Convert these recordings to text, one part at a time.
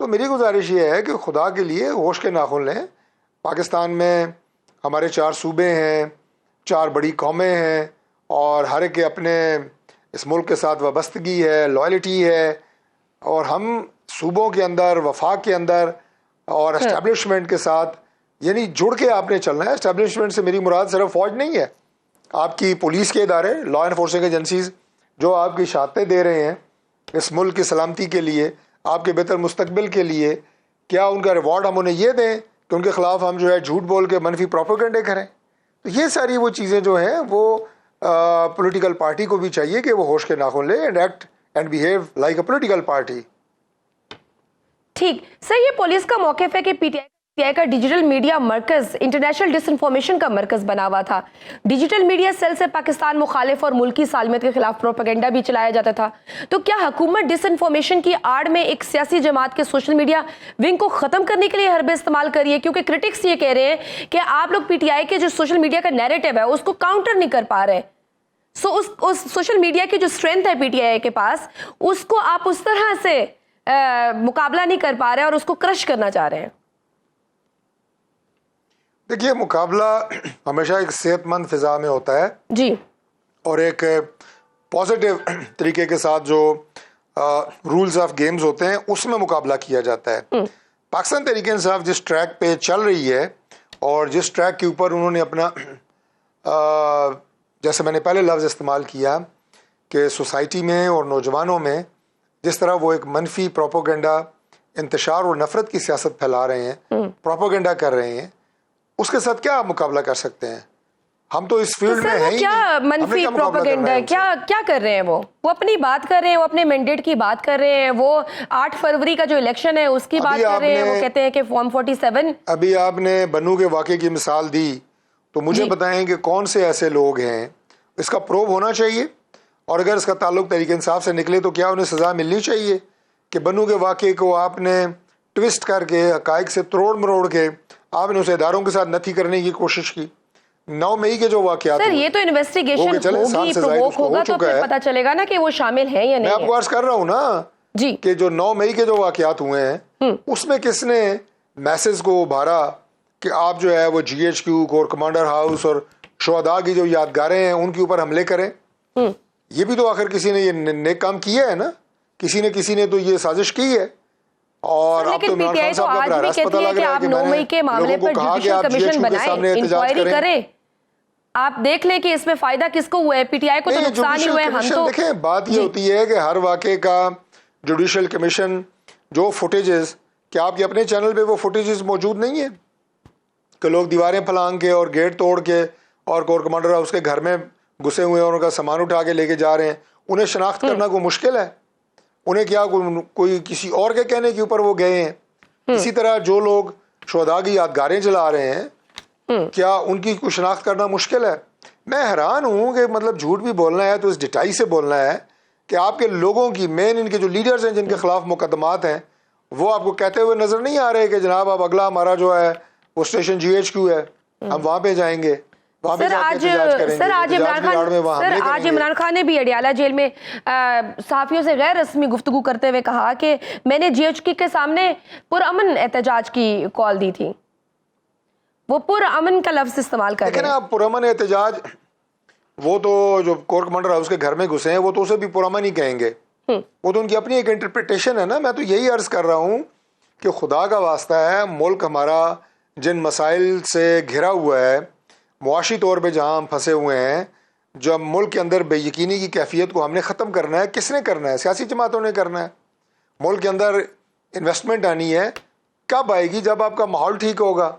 تو میری گزارش یہ ہے کہ خدا کے لیے ہوش کے ناخن لیں. پاکستان میں ہمارے 4 صوبے ہیں, 4 بڑی قومیں ہیں, اور ہر ایک کے اپنے اس ملک کے ساتھ وابستگی ہے, لائلٹی ہے, اور ہم صوبوں کے اندر, وفاق کے اندر اور اسٹیبلشمنٹ کے ساتھ یعنی جڑ کے آپ نے چلنا ہے. اسٹیبلشمنٹ سے میری مراد صرف فوج نہیں ہے, آپ کی پولیس کے ادارے, لا انفورسنگ ایجنسیز جو آپ کی شہادتیں دے رہے ہیں اس ملک کی سلامتی کے لیے, آپ کے بہتر مستقبل کے لیے, کیا ان کا ریوارڈ ہم انہیں یہ دیں کہ ان کے خلاف ہم جو ہے جھوٹ بول کے منفی پروپیگنڈے کریں؟ تو یہ ساری وہ چیزیں جو ہیں وہ پولیٹیکل پارٹی کو بھی چاہیے کہ وہ ہوش کے ناخن لے and act and behave like a political party. ٹھیک سر, یہ پولیس کا موقف ہے کہ پی ٹی آئی کا ڈیجیٹل میڈیا مرکز انٹرنیشنل ڈس انفارمیشن کا مرکز بنا ہوا تھا. ڈیجیٹل میڈیا سیل سے پاکستان مخالف اور ملکی سالمیت کے خلاف پروپیگنڈا بھی چلایا جاتا تھا. تو کیا حکومت ڈس انفارمیشن کی آڑ میں ایک سیاسی جماعت کے سوشل میڈیا ونگ کو ختم کرنے کے لیے حربے استعمال کریے؟ کیونکہ کرٹکس یہ کہہ رہے ہیں کہ آپ لوگ پی ٹی آئی کے جو سوشل میڈیا کا نیریٹو ہے اس کو کاؤنٹر نہیں کر پا رہے. اس سوشل میڈیا کی جو اسٹرینتھ ہے پی ٹی آئی کے پاس, اس کو آپ اس طرح سے مقابلہ نہیں کر پا رہے اور اس کو کرش کرنا چاہ رہے ہیں. دیکھیے, مقابلہ ہمیشہ ایک صحت مند فضا میں ہوتا ہے جی, اور ایک پازیٹیو طریقے کے ساتھ جو رولز آف گیمز ہوتے ہیں اس میں مقابلہ کیا جاتا ہے. پاکستان تحریک انصاف جس ٹریک پہ چل رہی ہے اور جس ٹریک کے اوپر انہوں نے اپنا جیسے میں نے پہلے لفظ استعمال کیا کہ سوسائٹی میں اور نوجوانوں میں جس طرح وہ ایک منفی پروپیگنڈا, انتشار اور نفرت کی سیاست پھیلا رہے ہیں, پروپیگنڈا کر رہے ہیں, اس کے ساتھ کیا آپ مقابلہ کر سکتے ہیں؟ ہم تو اس فیلڈ میں ہیں ہی کیا منفی پروپیگنڈا ہے, کیا کر رہے ہیں؟ وہ اپنی بات کر رہے ہیں, وہ اپنے مینڈیٹ کی بات کر رہے ہیں, وہ 8 فروری کا جو الیکشن ہے اس کی بات کر رہے ہیں, وہ کہتے ہیں کہ فارم 47. ابھی آپ نے بنو کے واقعے کی مثال دی, تو مجھے بتائیں کہ کون سے ایسے لوگ ہیں, اس کا پروب ہونا چاہیے, اور اگر اس کا تعلق تحریک انصاف سے نکلے تو کیا انہیں سزا ملنی چاہیے کہ بنو کے واقعے کو آپ نے ٹوسٹ کر کے حقائق سے تروڑ مروڑ کے آپ نے اسے اداروں کے ساتھ نتھی کرنے کی کوشش کی. 9 مئی کے جو واقعات سر, یہ تو انویسٹیگیشن ہوگی, پرووک ہوگا تو پھر پتہ چلے گا نا کہ وہ شامل ہیں یا نہیں. میں آپ کو عرض کر رہا ہوں نا جی کہ جو 9 مئی کے جو واقعات ہوئے ہیں اس میں کس نے میسج کو ابھارا کہ آپ جو ہے وہ G H Q, corps commander house اور شہداء کی جو یادگاریں ہیں ان کے اوپر حملے کریں؟ یہ بھی تو آخر کسی نے یہ نیک کام کیا ہے نا, کسی نے تو یہ سازش کی ہے. اور اب تو عمران خان صاحب کا براہ راست پتہ لگ رہا ہے کہ میں نے لوگوں کو کہا کہ آپ جی ایچ کیو کے سامنے احتجاج کریں. آپ دیکھ لیں کہ اس میں فائدہ کس کو ہوا ہے, پی ٹی آئی کو تو نقصان ہی ہوا ہے. ہم تو دیکھیں, بات یہ ہوتی ہے کہ ہر واقعے کا جوڈیشل کمیشن جو فوٹیجز, کیا آپ کے اپنے چینل پہ وہ فوٹیجز موجود نہیں ہیں کہ لوگ دیواریں پھلانگ کے اور گیٹ توڑ کے اور کور کمانڈر ہاؤس کے گھر میں گھسے ہوئے ہیں اور ان کا سامان اٹھا کے لے کے جا رہے ہیں؟ انہیں شناخت کرنا کوئی مشکل ہے؟ انہیں کیا کوئی کسی اور کے کہنے کے اوپر وہ گئے ہیں؟ اسی طرح جو لوگ شہداء کی یادگاریں جلا رہے ہیں, کیا ان کی کوئی شناخت کرنا مشکل ہے؟ میں حیران ہوں کہ مطلب جھوٹ بھی بولنا ہے تو اس ڈٹائی سے بولنا ہے کہ آپ کے لوگوں کی مین ان کے جو لیڈرز ہیں جن کے خلاف مقدمات ہیں وہ آپ کو کہتے ہوئے نظر نہیں آ رہے کہ جناب آپ اگلا ہمارا جو ہے وہ اسٹیشن جی ایچ کیو ہے, ہم وہاں پہ جائیں گے, وہاں پہ جا کے احتجاج کریں گے. آج عمران خان نے بھی اڈیالہ جیل میں صحافیوں سے غیر رسمی گفتگو کرتے ہوئے کہا کہ میں نے جی ایچ کیو کے سامنے پرامن احتجاج کی کال دی تھی. وہ پرامن کا لفظ استعمال کر رہے ہیں. لیکن پرامن احتجاج, وہ تو جو کور کمانڈر ہاؤس کے گھر میں گھسے ہیں وہ تو اسے بھی پرامن ہی کہیں گے, وہ تو ان کی اپنی ایک انٹرپریٹیشن ہے نا. میں تو یہی عرض کر رہا ہوں کہ خدا کا واسطہ ہے, ملک ہمارا جن مسائل سے گھرا ہوا ہے, معاشی طور پہ جہاں ہم پھنسے ہوئے ہیں, جب ملک کے اندر بے یقینی کی کیفیت کو ہم نے ختم کرنا ہے, کس نے کرنا ہے؟ سیاسی جماعتوں نے کرنا ہے. ملک کے اندر انویسٹمنٹ آنی ہے, کب آئے گی؟ جب آپ کا ماحول ٹھیک ہوگا,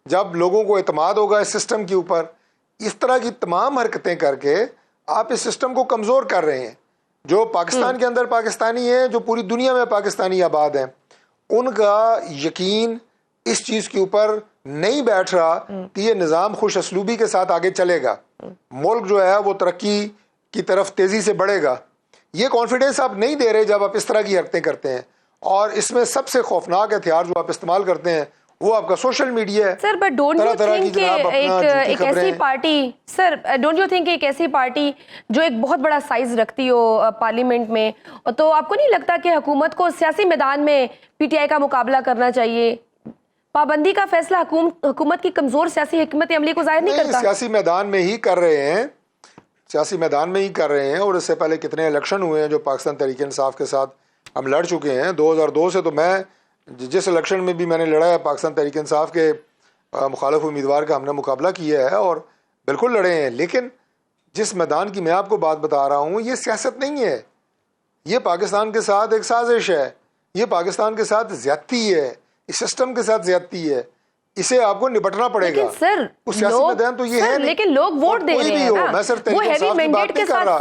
جب لوگوں کو اعتماد ہوگا اس سسٹم کے اوپر. اس طرح کی تمام حرکتیں کر کے آپ اس سسٹم کو کمزور کر رہے ہیں. جو پاکستان کے اندر پاکستانی ہیں, جو پوری دنیا میں پاکستانی آباد ہیں, ان کا یقین اس چیز کے اوپر نہیں بیٹھ رہا کہ یہ نظام خوش اسلوبی کے ساتھ آگے چلے گا, ملک جو ہے وہ ترقی کی طرف تیزی سے بڑھے گا. یہ کانفیڈنس آپ نہیں دے رہے جب آپ اس طرح کی حرکتیں کرتے ہیں. اور اس میں سب سے خوفناک ہتھیار جو آپ استعمال کرتے ہیں وہ آپ کا سوشل میڈیا ہے. Sir but don't you think ایک ایسی party sir don't you think ایک ایسی پارٹی جو ایک بہت بڑا سائز رکھتی ہو پارلیمنٹ میں, تو آپ کو نہیں لگتا کہ حکومت کو سیاسی میدان میں پی ٹی آئی کا مقابلہ کرنا چاہیے؟ پابندی کا فیصلہ حکومت کی کمزور سیاسی حکمت عملی کو ظاہر نہیں کرتا؟ سیاسی میدان میں ہی کر رہے ہیں, سیاسی میدان میں ہی کر رہے ہیں. اور اس سے پہلے کتنے الیکشن ہوئے ہیں جو پاکستان تحریک انصاف کے ساتھ ہم لڑ چکے ہیں. 2002 سے تو میں جس الیکشن میں بھی میں نے لڑا ہے پاکستان تحریک انصاف کے مخالف امیدوار کا ہم نے مقابلہ کیا ہے اور بالکل لڑے ہیں. لیکن جس میدان کی میں آپ کو بات بتا رہا ہوں یہ سیاست نہیں ہے, یہ پاکستان کے ساتھ ایک سازش ہے, یہ پاکستان کے ساتھ زیادتی ہے, اس سسٹم کے ساتھ زیادتی ہے, اسے آپ کو نپٹنا پڑے گا. سر اس سیاسی میدان تو یہ ہے لیکن لوگ ووٹ دے رہے ہیں نا, میں صرف تحریک انصاف کی بات نہیں کر رہا.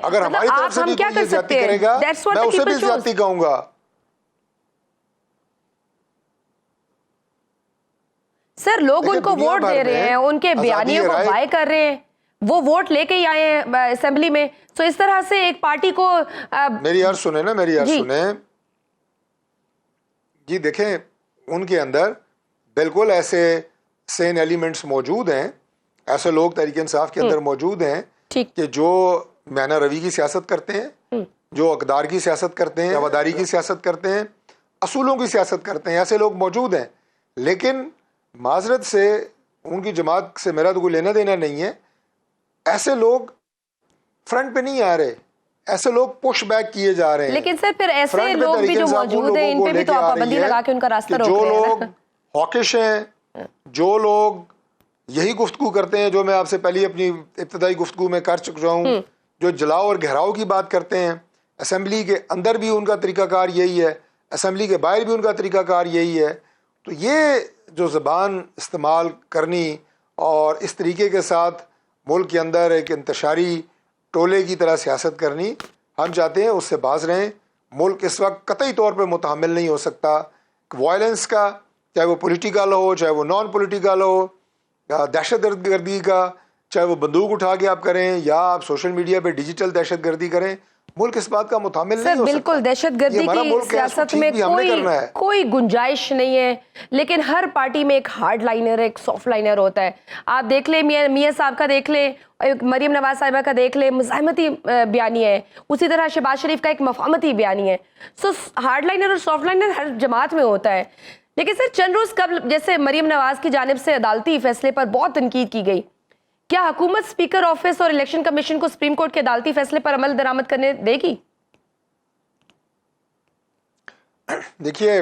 اگر ہماری طرف سے بھی کوئی زیادتی کرے گا میں اسے بھی زیادتی کہوں گا. سر لوگ ان کو ووٹ دے رہے ہیں, ان کے بیانیوں کو بائے کر رہے ہیں, وہ ووٹ لے کے ہی آئے ہیں اسمبلی میں. تو اس طرح سے ایک پارٹی کو میری عرض سنیں نا, میری عرض سنیں جی. دیکھیں ان کے اندر بالکل ایسے سین ایلیمنٹس موجود ہیں, ایسے لوگ تحریک انصاف کے اندر موجود ہیں کہ جو میانہ روی کی سیاست کرتے ہیں, جو اقدار کی سیاست کرتے ہیں, رواداری کی سیاست کرتے ہیں, اصولوں کی سیاست کرتے ہیں. ایسے لوگ موجود ہیں. لیکن معذرت سے ان کی جماعت سے میرا تو کوئی لینا دینا نہیں ہے. ایسے لوگ فرنٹ پہ نہیں آ رہے, ایسے لوگ پش بیک کیے جا رہے ہیں. لیکن سر پھر ایسے لوگ بھی جو موجود ہیں ان پہ بھی تو آپ پابندی لگا کے ان کا راستہ روک رہے ہیں. جو لوگ ہاکش ہیں, جو لوگ یہی گفتگو کرتے ہیں جو میں آپ سے پہلی اپنی ابتدائی گفتگو میں کر چکا ہوں, جو جلاؤ اور گہراؤ کی بات کرتے ہیں, اسمبلی کے اندر بھی ان کا طریقہ کار یہی ہے, اسمبلی کے باہر بھی ان کا طریقہ کار یہی ہے. تو یہ جو زبان استعمال کرنی اور اس طریقے کے ساتھ ملک کے اندر ایک انتشاری ٹولے کی طرح سیاست کرنی, ہم چاہتے ہیں اس سے باز رہیں. ملک اس وقت قطعی طور پہ متحمل نہیں ہو سکتا وائلنس کا, چاہے وہ پولیٹیکل ہو چاہے وہ نان پولیٹیکل ہو, دہشت گردی کا, چاہے وہ بندوق اٹھا کے آپ کریں یا آپ سوشل میڈیا پہ ڈیجیٹل دہشت گردی کریں. ملک اس بات کا متحمل نہیں ہو سکتا. بالکل دہشت گردی کی سیاست میں کوئی گنجائش نہیں ہے, لیکن ہر پارٹی میں ایک ہارڈ لائنر ایک سافٹ لائنر ہوتا ہے. آپ دیکھ لیں میاں صاحب کا دیکھ لیں, مریم نواز صاحبہ کا دیکھ لیں, مزاحمتی بیانیہ ہے. اسی طرح شہباز شریف کا ایک مفاہمتی بیانیہ ہے. سو ہارڈ لائنر اور سافٹ لائنر ہر جماعت میں ہوتا ہے. لیکن سر چند روز قبل جیسے مریم نواز کی جانب سے عدالتی فیصلے پر بہت تنقید کی گئی, کیا حکومت اسپیکر آفس اور الیکشن کمیشن کو سپریم کورٹ کے عدالتی فیصلے پر عمل درآمد کرنے دے گی؟ دیکھیے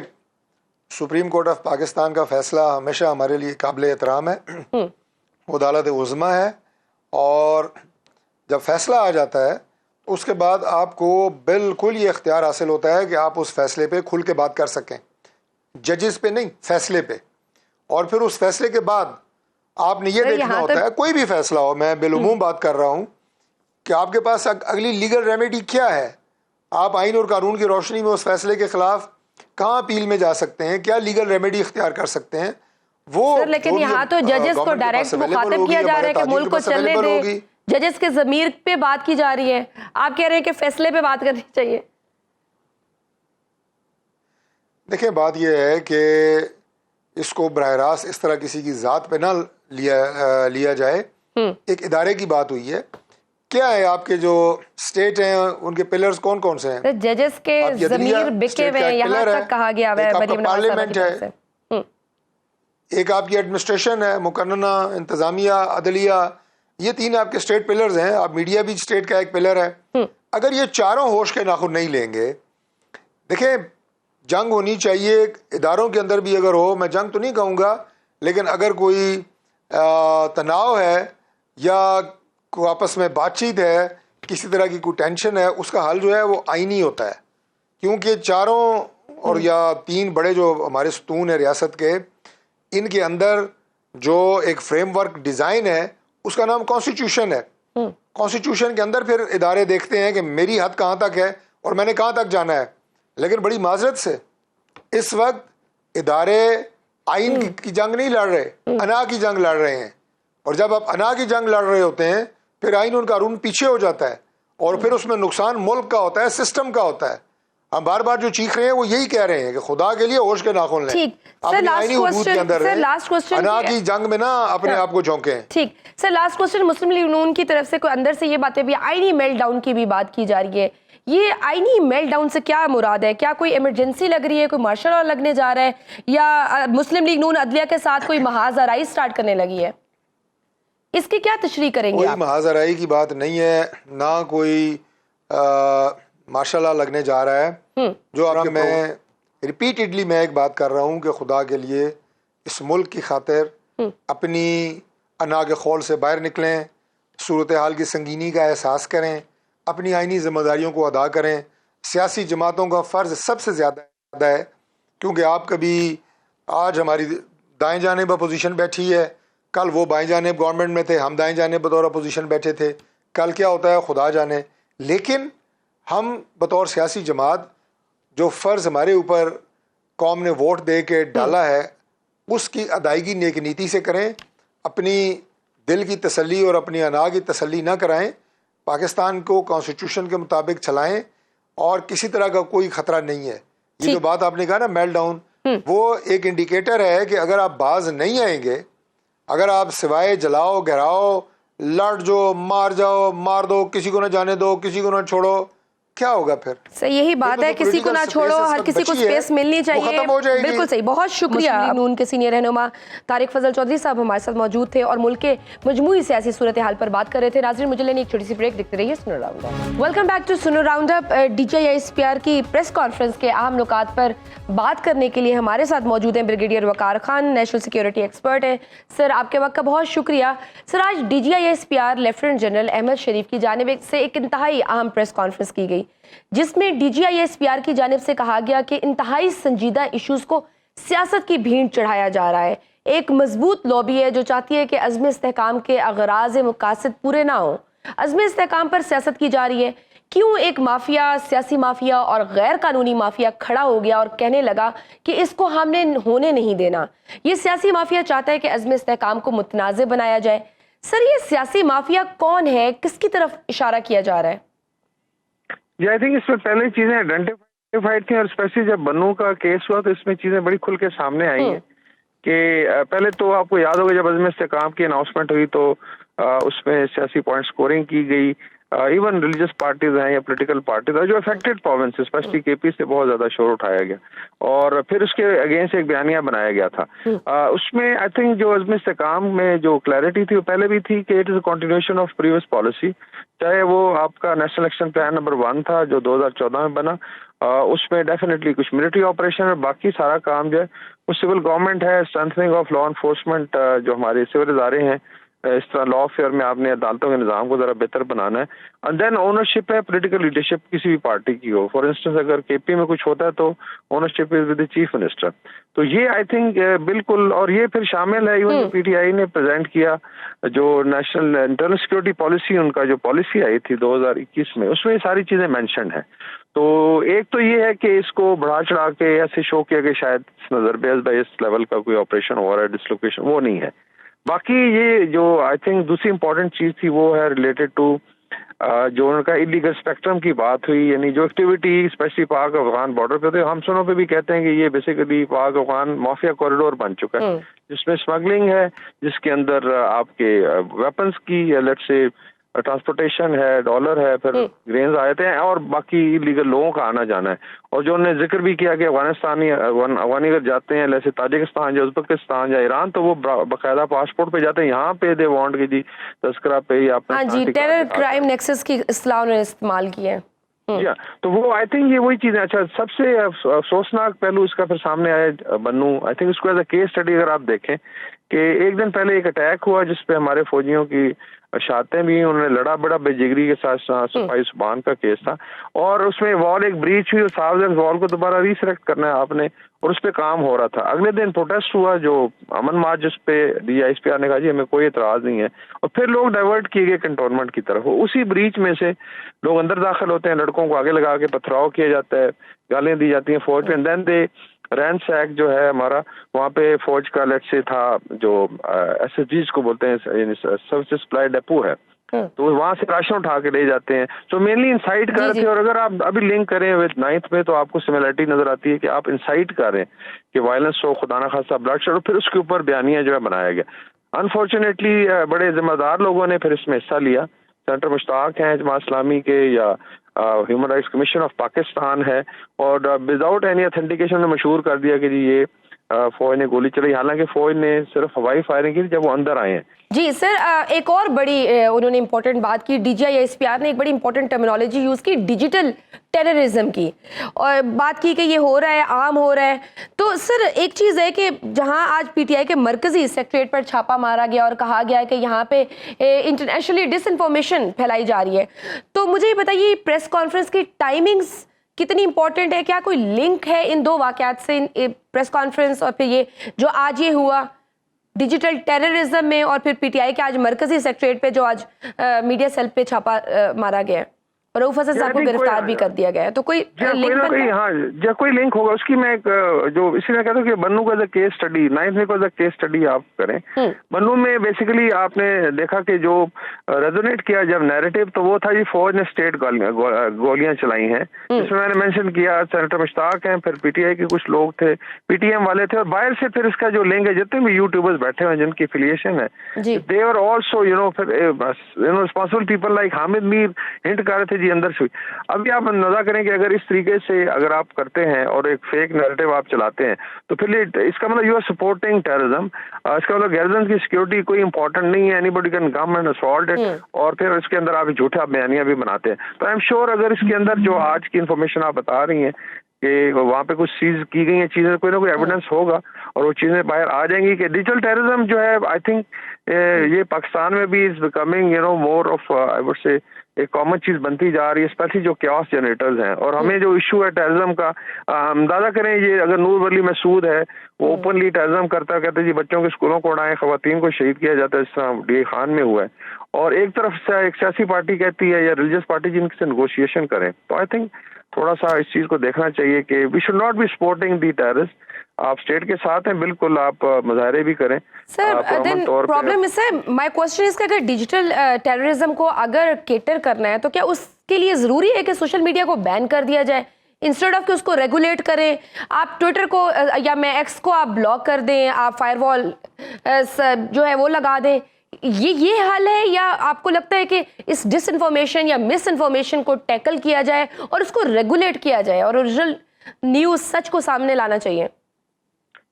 سپریم کورٹ آف پاکستان کا فیصلہ ہمیشہ ہمارے لیے قابل احترام ہے, وہ عدالت عظمیٰ ہے, اور جب فیصلہ آ جاتا ہے اس کے بعد آپ کو بالکل یہ اختیار حاصل ہوتا ہے کہ آپ اس فیصلے پہ کھل کے بات کر سکیں, ججز پہ نہیں, فیصلے پہ. اور پھر اس فیصلے کے بعد آپ نے یہ دیکھنا ہوتا ہے, کوئی بھی فیصلہ ہو, میں بالعموم بات کر رہا ہوں, کہ آپ کے پاس اگلی لیگل ریمیڈی کیا ہے. آپ آئین اور قانون کی روشنی میں اس فیصلے کے خلاف کہاں اپیل میں جا سکتے ہیں, کیا لیگل ریمیڈی اختیار کر سکتے ہیں. وہ لیکن یہاں تو ججز کو ڈائریکٹ مخاطب کیا جا رہا ہے کہ ملک کو چلنے دے, ججز کے ضمیر پہ بات کی جا رہی ہے. آپ کہہ رہے ہیں کہ فیصلے پہ بات کرنی چاہیے. دیکھیں بات یہ ہے کہ اس کو براہ راست اس طرح کسی کی ذات پہ نہ لیا جائے. ایک ادارے کی بات ہوئی ہے. کیا ہے آپ کے جو اسٹیٹ ہیں ان کے پلرز کون کون سے ہیں؟ ججز کے ضمیر بکے ہوئے ہیں, یہاں تک کہا گیا ہے. پارلیمنٹ ہے, ایک آپ کی ایڈمنسٹریشن ہے, مقننہ, انتظامیہ, عدلیہ, یہ تین آپ کے اسٹیٹ پلرز ہیں. آپ میڈیا بھی اسٹیٹ کا ایک پلر ہے. اگر یہ چاروں ہوش کے ناخن نہیں لیں گے, دیکھیں جنگ ہونی چاہیے اداروں کے اندر بھی. اگر ہو, میں جنگ تو نہیں کہوں گا, لیکن اگر کوئی تناؤ ہے یا کوئی آپس میں بات چیت ہے, کسی طرح کی کوئی ٹینشن ہے, اس کا حل جو ہے وہ آئینی ہوتا ہے. کیونکہ چاروں اور یا تین بڑے جو ہمارے ستون ہیں ریاست کے, ان کے اندر جو ایک فریم ورک ڈیزائن ہے اس کا نام کانسٹیٹیوشن ہے. کانسٹیٹیوشن کے اندر پھر ادارے دیکھتے ہیں کہ میری حد کہاں تک ہے اور میں نے کہاں تک جانا ہے. لیکن بڑی معذرت سے اس وقت ادارے آئین کی جنگ نہیں لڑ رہے, انا کی جنگ لڑ رہے ہیں. اور جب آپ انا کی جنگ لڑ رہے ہوتے ہیں پھر آئین اور قانون پیچھے ہو جاتا ہے, اور پھر اس میں نقصان ملک کا ہوتا ہے, سسٹم کا ہوتا ہے. ہم بار بار جو چیخ رہے ہیں وہ یہی کہہ رہے ہیں کہ خدا کے لیے ہوش کے ناخن لیں. ٹھیک سر، اپنی لاسٹ آئینی حدود کے اندر رہیں. انا کی جنگ میں نا اپنے آپ کو جھونکیں. ٹھیک سر، لاسٹ کوشچن مسلم لیگ نون کی طرف سے کوئی اندر سے یہ باتیں بھی آئینی میل ڈاؤن کی بھی بات کی جا رہی ہے. یہ آئینی میل ڈاؤن سے کیا مراد ہے؟ کیا کوئی ایمرجنسی لگ رہی ہے، کوئی مارشل لا لگنے جا رہا ہے، یا مسلم لیگ نون عدلیہ کے ساتھ کوئی محاذ آرائی سٹارٹ کرنے لگی ہے؟ اس کی کیا تشریح کریں گے کوئی آپ؟ محاذ آرائی کی بات نہیں ہے، نہ کوئی ماشاء اللہ لگنے جا رہا ہے. جو آپ میں ریپیٹڈلی میں ایک بات کر رہا ہوں کہ خدا کے لیے اس ملک کی خاطر اپنی انا کے خول سے باہر نکلیں، صورتحال کی سنگینی کا احساس کریں، اپنی آئینی ذمہ داریوں کو ادا کریں. سیاسی جماعتوں کا فرض سب سے زیادہ ہے، کیونکہ آپ کبھی آج ہماری دائیں جانب اپوزیشن بیٹھی ہے، کل وہ بائیں جانب گورنمنٹ میں تھے، ہم دائیں جانب بطور اپوزیشن بیٹھے تھے، کل کیا ہوتا ہے خدا جانے. لیکن ہم بطور سیاسی جماعت جو فرض ہمارے اوپر قوم نے ووٹ دے کے ڈالا ہے اس کی ادائیگی نیک نیتی سے کریں، اپنی دل کی تسلی اور اپنی انا کی تسلی نہ کرائیں، پاکستان کو کانسٹیٹیوشن کے مطابق چلائیں، اور کسی طرح کا کوئی خطرہ نہیں ہے. یہ جو بات آپ نے کہا نا میل ڈاؤن، وہ ایک انڈیکیٹر ہے کہ اگر آپ باز نہیں آئیں گے، اگر آپ سوائے جلاؤ گھراؤ لڑ جو مار جاؤ مار دو، کسی کو نہ جانے دو، کسی کو نہ چھوڑو، کیا ہوگا پھر؟ صحیح یہی بات ہے، کسی کو نہ چھوڑو، ہر کسی کو سپیس ملنی چاہیے. بالکل صحیح. بہت شکریہ. مسلم لیگ نون کے سینئر رہنما طارق فضل چودھری صاحب ہمارے ساتھ موجود تھے اور ملک کے مجموعی سیاسی صورتحال پر بات کر رہے تھے. ناظرین مجھے لینے ایک چھوٹی سی بریک، دیکھتے رہیے Suno round up. Welcome back to Suno round up. D G I S P R کی پریس کانفرنس کے اہم نکات پر بات کرنے کے لیے ہمارے ساتھ موجود ہیں بریگیڈیئر وقار خان، نیشنل سیکیورٹی ایکسپرٹ ہیں. سر آپ کے وقت کا بہت شکریہ. سر آج D G I S P R lieutenant general Ahmed Sharif کی جانب سے ایک انتہائی اہم پریس کانفرنس کی گئی، جس میں D G I S P R کی جانب سے کہا گیا کہ انتہائی سنجیدہ ایشوز کو سیاست کی بھینٹ چڑھایا جا رہا ہے. ایک مضبوط لابی ہے جو چاہتی ہے کہ عزم استحکام کے اغراض مقاصد پورے نہ ہوں. عزم استحکام پر سیاست کی جا رہی ہے. کیوں ایک مافیا، سیاسی مافیا اور غیر قانونی مافیا کھڑا ہو گیا اور کہنے لگا کہ اس کو ہم نے ہونے نہیں دینا. یہ سیاسی مافیا چاہتا ہے کہ عزم استحکام کو متنازع بنایا جائے. سر یہ سیاسی مافیا کون ہے، کس کی طرف اشارہ کیا جا رہا ہے؟ جی آئی تھنک اس میں پہلے چیزیں آئیڈینٹیفائڈ تھیں، اور اسپیشلی جب بنو کا کیس ہوا تو اس میں چیزیں بڑی کھل کے سامنے آئی ہیں. کہ پہلے تو آپ کو یاد ہوگا جب عزم استحکام کی اناؤنسمنٹ ہوئی تو اس میں سیاسی پوائنٹ سکورنگ کی گئی. ایون ریلیجس پارٹیز ہیں یا پولیٹیکل پارٹیز ہیں جو افیکٹڈ پروونس اسپیشلی کے پی سے بہت زیادہ شور اٹھایا گیا، اور پھر اس کے اگینسٹ ایک بیانیہ بنایا گیا تھا. اس میں آئی تھنک جو عزم استحکام میں جو کلیئرٹی تھی وہ پہلے بھی تھی کہ it is a continuation of previous policy, چاہے وہ آپ کا نیشنل ایکشن پلان نمبر 1 تھا جو 2014 میں بنا، اس میں ڈیفینیٹلی کچھ ملٹری آپریشن اور باقی سارا کام جو ہے وہ سول گورنمنٹ ہے. اسٹرینتھنگ آف لا انفورسمنٹ جو ہمارے سول ادارے ہیں، اس طرح لا فیئر میں آپ نے عدالتوں کے نظام کو ذرا بہتر بنانا ہے. اینڈ دین اونرشپ ہے پولیٹیکل لیڈرشپ کسی بھی پارٹی کی ہو. فار انسٹنس اگر کے پی میں کچھ ہوتا ہے تو ownership is with the chief minister. تو یہ آئی تھنک بالکل، اور یہ پھر شامل ہے ایون پی ٹی آئی نے پریزنٹ کیا جو نیشنل انٹرنل سیکورٹی پالیسی، ان کا جو پالیسی آئی تھی 2021 میں، اس میں یہ ساری چیزیں مینشنڈ ہیں. تو ایک تو یہ ہے کہ اس کو بڑھا چڑھا کے ایسے شو کیا کہ شاید نظر بیس بائی اس لیول کا کوئی آپریشن ہو رہا ہے، ڈسلوکیشن، وہ نہیں ہے. باقی یہ جو آئی تھنک دوسری امپورٹنٹ چیز تھی وہ ہے ریلیٹڈ ٹو جو ان کا انلیگل اسپیکٹرم کی بات ہوئی، یعنی جو activity especially Pak Afghan border پہ ہوتے، ہم سنوں پہ بھی کہتے ہیں کہ یہ basically Pak Afghan mafia corridor بن چکا ہے، جس میں اسمگلنگ ہے، جس کے اندر آپ کے ویپنس کی لیٹ سے ٹرانسپورٹیشن ہے، ڈالر ہے، پھر گرینز آئے تھے، اور باقی لیگل لوگوں کا آنا جانا ہے. اور جو انہوں نے ذکر بھی کیا کہ افغانی اگر جاتے ہیں جیسے تاجکستان یا ازبکستان یا ایران تو وہ باقاعدہ پاسپورٹ پہ جاتے ہیں، یہاں پہ دے وانٹ کی جی تذکرہ پہ یا اپنا ہاں جی ٹیرر کرائم نیکسس کی اصطلاح انہوں نے استعمال کی ہے. تو وہ آئی تھنک یہ وہی چیزیں. اچھا سب سے افسوسناک پہلو اس کا پھر سامنے آیا بنو، آئی تھنک اس کو ایز اے کیس اسٹڈی اگر آپ دیکھیں کہ ایک دن پہلے ایک اٹیک ہوا جس پہ ہمارے فوجیوں کی شہادتیں بھی، انہوں نے لڑا بڑا بے جگری کے ساتھ، صفائی سبحان کا کیس تھا، اور اس میں وال ایک بریچ ہوئی اور 7 وال کو دوبارہ ریسلیکٹ کرنا ہے آپ نے، اور اس پہ کام ہو رہا تھا. اگلے دن پروٹیسٹ ہوا جو امن مارچ، جس پہ D I S P R نے کہا جی ہمیں کوئی اعتراض نہیں ہے، اور پھر لوگ ڈائیورٹ کیے گئے کنٹونمنٹ کی طرف. اسی بریچ میں سے لوگ اندر داخل ہوتے ہیں، لڑکوں کو آگے لگا کے پتھراؤ کیا جاتا ہے، گالیاں دی جاتی ہیں فوج پہ. دین دے رینس ایکٹ جو ہے ہمارا، وہاں پہ فوج کا لیٹ سے تھا جو ایس ایس جیز کو بولتے ہیں، یعنی سروس سپلائی ڈیپو ہے، تو وہاں سے راشن اٹھا کے لے جاتے ہیں. تو مینلی انسائٹ کر رہے تھے. اور اگر آپ ابھی لنک کریں وتھ 9th میں تو آپ کو سملرٹی نظر آتی ہے کہ آپ انسائٹ کر رہے ہیں کہ وائلنس ہو, خدا نہ خواستہ بلڈ شیڈ ہو, پھر اس کے اوپر بیانیہ جو ہے بنایا گیا. انفارچونیٹلی بڑے ذمہ دار لوگوں نے پھر اس میں حصہ لیا. سینٹر مشتاق ہیں جماعت اسلامی کے, یا human rights commission of Pakistan ہے, اور وداؤٹ اینی اتھینٹیکیشن نے مشہور کر دیا کہ جی یہ فوج نے گولی چلائی, حالانکہ فوج نے صرف ہوائی فائرنگ کی جب وہ اندر آئے ہیں. جی سر, ایک اور بڑی انہوں نے امپورٹنٹ بات کی, D G I S P R نے ایک بڑی امپورٹنٹ ٹرمینالوجی یوز کی ڈیجیٹل ٹیررزم کی, اور بات کی کہ یہ ہو رہا ہے, عام ہو رہا ہے. تو سر ایک چیز ہے کہ جہاں آج پی ٹی آئی کے مرکزی سیکریٹریٹ پر چھاپا مارا گیا اور کہا گیا کہ یہاں پہ انٹرنیشنلی ڈس انفارمیشن پھیلائی جا رہی ہے, تو مجھے یہ بتائیے پریس کانفرنس کی ٹائمنگز کتنی امپورٹنٹ ہے؟ کیا کوئی لنک ہے ان دو واقعات سے, پریس کانفرنس اور پھر یہ جو آج یہ ہوا ڈیجیٹل ٹیررزم میں, اور پھر پی ٹی آئی کے آج مرکزی سیکریٹریٹ پہ جو آج میڈیا سیل پہ چھاپا مارا گیا ہے, اور رؤف اسد صاحب کو گرفتار بھی کر دیا گیا ہے, تو کوئی لنک بنتا ہے؟ ہاں جب کوئی لنک ہوگا اس کی میں ایک جو اسی میں کہتا ہوں کہ بنو کا کیس اسٹڈی 9th میں کا کیس اسٹڈی آپ کریں. بنو میں بیسیکلی آپ نے دیکھا کہ جو ریزونیٹ کیا جب نیریٹو, تو وہ تھا جی فوج نے اسٹیٹ گولیاں چلائی ہیں, جس میں نے مینشن کیا سینیٹر مشتاق ہیں, پھر پی ٹی آئی کے کچھ لوگ تھے, پی ٹی ایم والے تھے, اور باہر سے پھر اس کا جو لنک ہے جتنے بھی یوٹیوبرز بیٹھے ہوئے جن کی افیلیشن ہے, they are also responsible people like Hamid Mir hunt کر رہے تھے جی اندر سے. ابھی آپ اندازہ کریں کہ اگر اس طریقے سے اگر آپ کرتے ہیں اور ایک فیک نیریٹو آپ چلاتے ہیں, تو پھر اس کا مطلب یو آر سپورٹنگ ٹیررزم. اس کا مطلب گیرزن کی سیکورٹی کوئی امپورٹنٹ نہیں ہے, any body can come and assault it, اور پھر اس کے اندر آپ جھوٹا بیانیہ بھی بناتے ہیں. تو آئی ایم شیور اگر اس کے اندر جو آج کی انفارمیشن آپ بتا رہی ہیں کہ وہاں پہ کچھ سیز کی گئی ہیں چیزیں, کوئی نہ کوئی ایویڈنس ہوگا اور وہ چیزیں باہر آ جائیں گی کہ ڈیجیٹل ٹیررزم جو ہے آئی تھنک یہ پاکستان میں بھی is becoming more of I would say ایک کامن چیز بنتی جا رہی ہے, اسپیشلی جو کیوس جنریٹرز ہیں. اور ہمیں جو ایشو ہے ٹیررزم کا, اندازہ کریں یہ اگر نور ولی مسعود ہے وہ اوپنلی ٹیررزم کرتا ہے, کہتے ہیں جی بچوں کے اسکولوں کو اڑائیں, خواتین کو شہید کیا جاتا ہے, اس طرح ڈی خان میں ہوا ہے, اور ایک طرف سے ایک سیاسی پارٹی کہتی ہے یا ریلیجیس پارٹی جن سے نیگوشیشن کریں. تو آئی تھنک تھوڑا سا اس چیز کو دیکھنا چاہیے کہ we should not be supporting the terrorist. آپ اسٹیٹ کے ساتھ ہیں, بالکل آپ مظاہرے بھی کریں. سر دین پرابلم اس ہے, مائی کوسچن از کہ اگر ڈیجیٹل ٹیررزم کو اگر کیٹر کرنا ہے تو کیا اس کے لیے ضروری ہے کہ سوشل میڈیا کو بین کر دیا جائے انسٹیڈ آف کہ اس کو ریگولیٹ کریں؟ آپ ٹویٹر کو یا میں ایکس کو آپ بلاک کر دیں, آپ فائر وال جو ہے وہ لگا دیں, یہ حل ہے؟ یا آپ کو لگتا ہے کہ اس ڈس انفارمیشن یا مس انفارمیشن کو ٹیکل کیا جائے اور اس کو ریگولیٹ کیا جائے اور اوریجنل نیوز سچ کو سامنے لانا چاہیے؟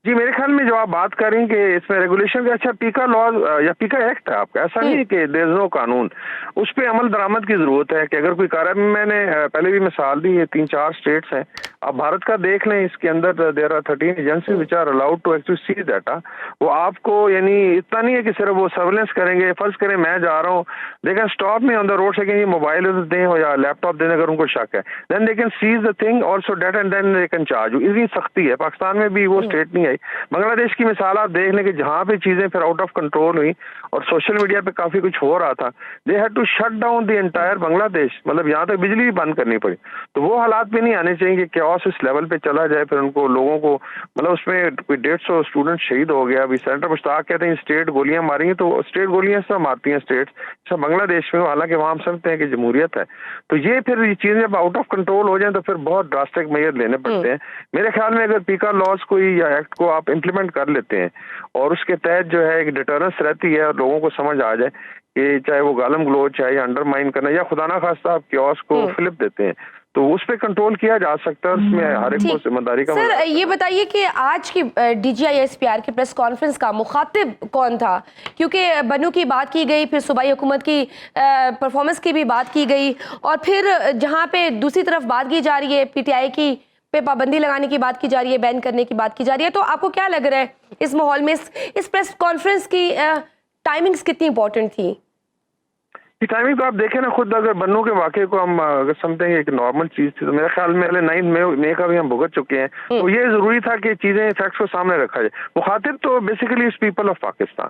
جی میرے خیال میں جو آپ بات کریں کہ اس میں ریگولیشن کا, اچھا پیکا لاز یا پیکا ایکٹ ہے آپ کا, ایسا نہیں کہ دیر از نو قانون, اس پہ عمل درآمد کی ضرورت ہے کہ اگر کوئی میں نے پہلے بھی مثال دی, یہ 3-4 اسٹیٹس ہیں, آپ بھارت کا دیکھ لیں, اس کے اندر there are 13 agencies which are allowed to actually see data. وہ آپ کو یعنی اتنا نہیں ہے کہ صرف وہ سرویلنس کریں گے, فرض کریں میں جا رہا ہوں, they can stop me on the road سے کہ موبائل دیں یا لیپ ٹاپ دیں اگر ان کو شک ہے, then they can seize the thing also data and then they can charge. اتنی سختی ہے, پاکستان میں بھی وہ اسٹیٹ نہیں آئی. بنگلہ دیش کی مثال آپ دیکھ لیں کہ جہاں پہ چیزیں پھر آؤٹ آف کنٹرول ہوئی اور سوشل میڈیا پہ کافی کچھ ہو رہا تھا, they had to shut down the entire Bangladesh, مطلب یہاں تک بجلی بھی بند کرنی پڑی. تو وہ حالات پہ نہیں آنے چاہیے کہ کیوس اس لیول پہ چلا جائے, پھر ان کو لوگوں کو مطلب اس میں کوئی 150 اسٹوڈنٹ شہید ہو گیا. ابھی سینٹر مشتاق کہتے ہیں اسٹیٹ گولیاں ماری ہیں, تو اسٹیٹ گولیاں سب مارتی ہیں اسٹیٹ سب بنگلہ دیش میں, حالانکہ وہاں ہم سمجھتے ہیں کہ جمہوریت ہے. تو یہ پھر یہ چیزیں جب آؤٹ آف کنٹرول ہو جائیں تو پھر بہت ڈراسٹک میئر لینے پڑتے ہیں. میرے خیال میں اگر پیکا لاز کوئی یا ایکٹ کو آپ امپلیمنٹ کر لیتے ہیں اور اس کے تحت جو ہے ایک ڈیٹرنس رہتی ہے اور لوگوں کو سمجھ آ جائے کہ چاہے وہ گالم گلوچ ہے یا انڈر مائن کرنا یا خدا نہ خواستہ آپ کیوس کو فلپ دیتے ہیں, تو اس پہ کنٹرول کیا جا سکتا ہے. اس میں ہر ایک کو ذمہ داری کا. سر یہ بتائیے کہ آج کی D G I S P R کی پریس کانفرنس کا مخاطب کون تھا؟ کیونکہ بنو کی بات کی گئی, پھر صوبائی حکومت کی پرفارمنس کی بھی بات کی گئی, اور پھر جہاں پہ دوسری طرف بات کی جا رہی ہے پی ٹی آئی کی پہ پابندی لگانے کی بات کی جا رہی ہے, بین کرنے کی بات کی جا رہی ہے, تو آپ کو کیا لگ رہا ہے اس ماحول میں اس پریس کانفرنس کی ٹائمنگز کتنی امپورٹنٹ تھی؟ ٹائمنگ کو آپ دیکھیں نا, خود اگر بنو کے واقعے کو ہم اگر سمجھیں گے ایک نارمل چیز تھی, تو میرے خیال میں 9 مئی کا بھی ہم بھگت چکے ہیں. تو یہ ضروری تھا کہ چیزیں فیکٹس کو سامنے رکھا جائے. مخاطب تو بیسیکلی اس پیپل آف پاکستان,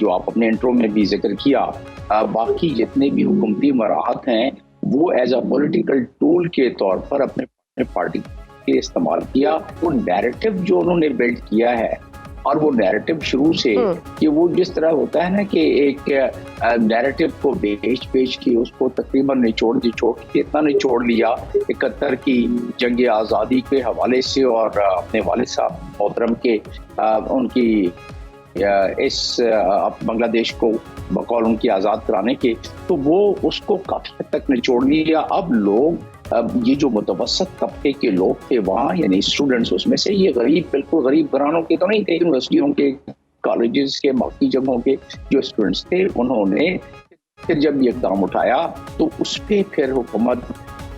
جو آپ اپنے انٹرو میں بھی ذکر کیا، باقی جتنے بھی حکومتی مراحت ہیں وہ ایز اے پولیٹیکل ٹول کے طور پر اپنے پارٹی کے استعمال کیا. وہ نیریٹو جو انہوں نے بلڈ کیا ہے، اور وہ نیریٹو شروع سے کہ وہ جس طرح ہوتا ہے نا کہ ایک نیریٹو کو بیچ کے اس کو تقریباً اتنا نچوڑ لیا 71 کی جنگ آزادی کے حوالے سے اور اپنے والد صاحب محترم کے ان کی اس بنگلہ دیش کو بقول ان کی آزاد کرانے کے، تو وہ اس کو کافی حد تک نچوڑ لیا. اب لوگ یہ جو متوسط طبقے کے لوگ تھے وہاں، یعنی اسٹوڈنٹس، اس میں سے یہ بالکل غریب گھرانوں کے تو نہیں تھے، یونیورسٹیوں کے، کالجز کے، باقی جگہوں کے جو اسٹوڈنٹس تھے، انہوں نے پھر جب یہ اقدام اٹھایا تو اس پہ پھر حکومت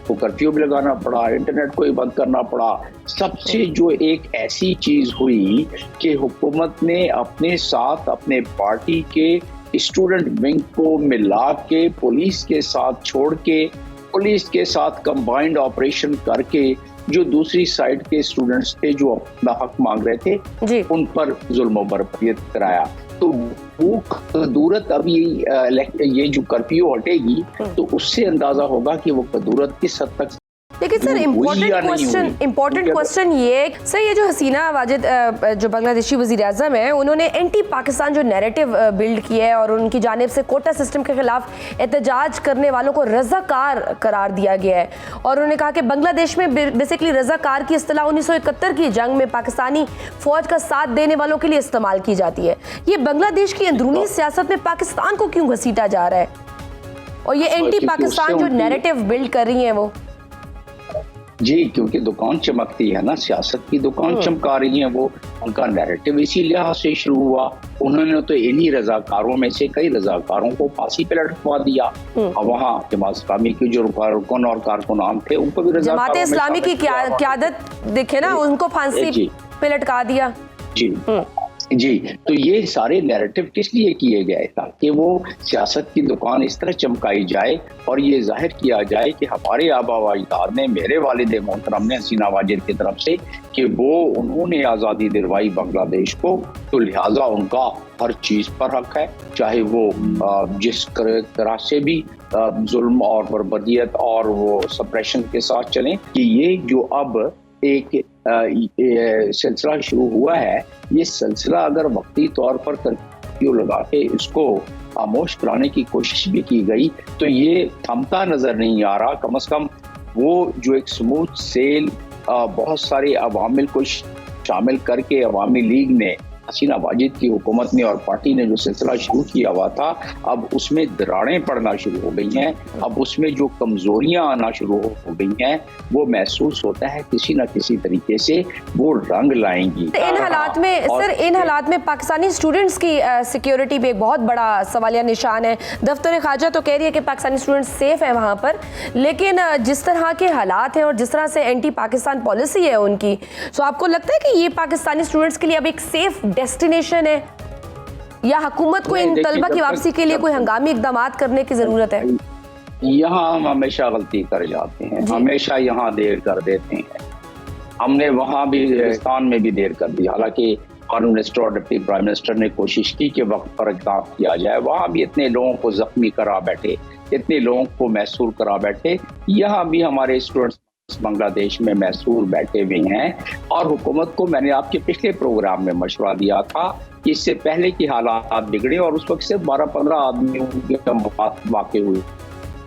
کو کرفیو بھی لگانا پڑا، انٹرنیٹ کو ہی بند کرنا پڑا. سب سے جو ایک ایسی چیز ہوئی کہ حکومت نے اپنے ساتھ اپنے پارٹی کے اسٹوڈنٹ ونگ کو ملا کے پولیس کے ساتھ چھوڑ کے، پولیس کے ساتھ کمبائنڈ آپریشن کر کے جو دوسری سائڈ کے اسٹوڈنٹس تھے جو اپنا حق مانگ رہے تھے ان پر ظلم و بربریت کرایا. تو وہ قدورت اب یہ جو کرفیو ہٹے گی تو اس سے اندازہ ہوگا کہ وہ قدورت کس حد تک. لیکن سر امپورٹنٹ کوسچن یہ سر، یہ جو حسینہ واجد جو بنگلہ دیشی وزیر اعظم ہیں، انہوں نے اینٹی پاکستان جو نیریٹو بلڈ کیا ہے اور ان کی جانب سے کوٹا سسٹم کے خلاف احتجاج کرنے والوں کو رضاکار قرار دیا گیا ہے، اور انہوں نے کہا کہ بنگلہ دیش میں بیسیکلی رضاکار کی اصطلاح 1971 کی جنگ میں پاکستانی فوج کا ساتھ دینے والوں کے لیے استعمال کی جاتی ہے. یہ بنگلہ دیش کی اندرونی سیاست میں پاکستان کو کیوں گھسیٹا جا رہا ہے، اور یہ اینٹی پاکستان جو نیریٹو بلڈ کر رہی ہیں وہ؟ جی، کیونکہ دکان چمکتی ہے نا، سیاست کی دکان چمکا رہی ہیں وہ. ان کا نیریٹو اسی لحاظ سے شروع ہوا. انہوں نے تو انہی رضاکاروں میں سے کئی رضاکاروں کو پھانسی پہ لٹکوا دیا، اور وہاں جماعت اسلامی کے جو رکن اور کارکنان تھے ان کو بھی جماعت اسلامی کی قیادت دیکھے نا، ان کو پھانسی پہ لٹکا دیا. جی، تو یہ سارے نیریٹو کس لیے کیے گئے تاکہ وہ سیاست کی دکان اس طرح چمکائی جائے اور یہ ظاہر کیا جائے کہ ہمارے آبا و اجداد نے، میرے والد محترم نے حسینہ واجد کی طرف سے، کہ انہوں نے آزادی دلوائی بنگلہ دیش کو، تو لہٰذا ان کا ہر چیز پر حق ہے، چاہے وہ جس طرح سے بھی ظلم اور بربریت اور وہ سپریشن کے ساتھ چلیں. کہ یہ جو اب ایک سلسلہ شروع ہوا ہے، یہ سلسلہ اگر وقتی طور پر کرفیو لگا کے اس کو خاموش کرانے کی کوشش بھی کی گئی تو یہ تھمتا نظر نہیں آ رہا. کم از کم وہ جو ایک سموتھ سیل بہت سارے عوامل کو شامل کر کے عوامی لیگ نے، حسینہ واجد کی حکومت نے اور پارٹی نے جو سلسلہ شروع کیا ہوا تھا، اب اس میں دراڑیں پڑنا شروع ہو گئی ہیں. اب اس میں جو کمزوریاں آنا شروع ہو گئی ہیں وہ محسوس ہوتا ہے کسی نہ کسی طریقے سے وہ رنگ لائیں گی. ان حالات میں پاکستانی اسٹوڈنٹس کی سیکیورٹی بھی ایک بہت بڑا سوالیہ نشان ہے. دفتر خارجہ تو کہہ رہی ہے کہ پاکستانی اسٹوڈنٹس سیف ہیں وہاں پر، لیکن جس طرح کے حالات ہیں اور جس طرح سے اینٹی پاکستان پالیسی ہے ان کی، تو آپ کو لگتا ہے کہ یہ پاکستانی اسٹوڈنٹس کے لیے اب ایک سیف ڈیسٹینیشن ہے، یا حکومت کو ان طلبہ کی واپسی کے لیے کوئی ہنگامی اقدامات کرنے کی ضرورت ہے؟ یہاں ہم ہمیشہ غلطی کر جاتے ہیں، ہمیشہ یہاں دیر کر دیتے ہیں. ہم نے وہاں بھی پاکستان میں بھی دیر کر دی، حالانکہ فارن منسٹر اور ڈپٹی پرائم منسٹر نے کوشش کی کہ وقت پر اقدام کیا جائے. وہاں بھی اتنے لوگوں کو زخمی کرا بیٹھے، اتنے لوگوں کو محصور کرا بیٹھے. یہاں بھی ہمارے اسٹوڈنٹس بنگلہ دیش میں محصور بیٹھے ہوئے ہیں، اور حکومت کو میں نے آپ کے پچھلے پروگرام میں مشورہ دیا تھا کہ اس سے پہلے کی حالات بگڑے اور اس وقت صرف 12-15 آدمیوں کے واقع ہوئے.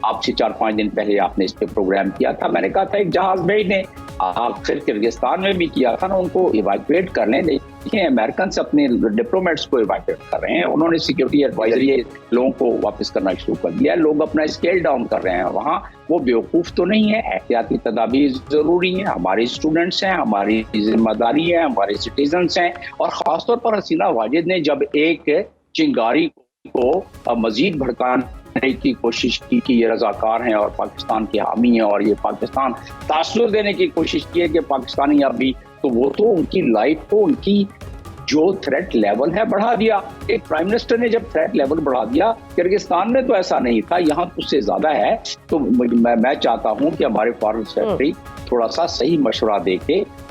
آپ سے 4-5 دن پہلے آپ نے اس پہ پروگرام کیا تھا. میں نے کہا تھا ایک جہاز بھیجنے، آخر کرگستان میں بھی کیا تھا نا، ان کو ایواکویٹ کر لیں. دیکھیں امریکنس اپنے ڈپلومیٹس کو ایواکویٹ کر رہے ہیں، انہوں نے سیکورٹی ایڈوائزری لوگوں کو واپس کرنا شروع کر دیا. لوگ اپنا اسکیل ڈاؤن کر رہے ہیں وہاں. وہ بیوقوف تو نہیں ہے، احتیاطی تدابیر ضروری ہیں. ہمارے اسٹوڈنٹس ہیں، ہماری ذمہ داری ہے، ہمارے سٹیزنس ہیں. اور خاص طور پر حسینہ واجد نے جب ایک چنگاری کو مزید بھڑکانے کی کوشش کی کہ یہ رضاکار ہیں اور پاکستان کے حامی ہیں اور یہ پاکستان تاثر دینے کی کوشش کی ہے کہ پاکستانی اب بھی، تو وہ تو ان کی لائف کو، ان کی جو تھریٹ لیول ہے بڑھا دیا. ایک پرائم منسٹر نے جب تھریٹ لیول بڑھا دیا، کرگستان میں تو ایسا نہیں تھا، یہاں اس سے زیادہ ہے. تو میں چاہتا ہوں کہ ہمارے فارن سیکرٹری تھوڑا سا صحیح مشورہ دے کے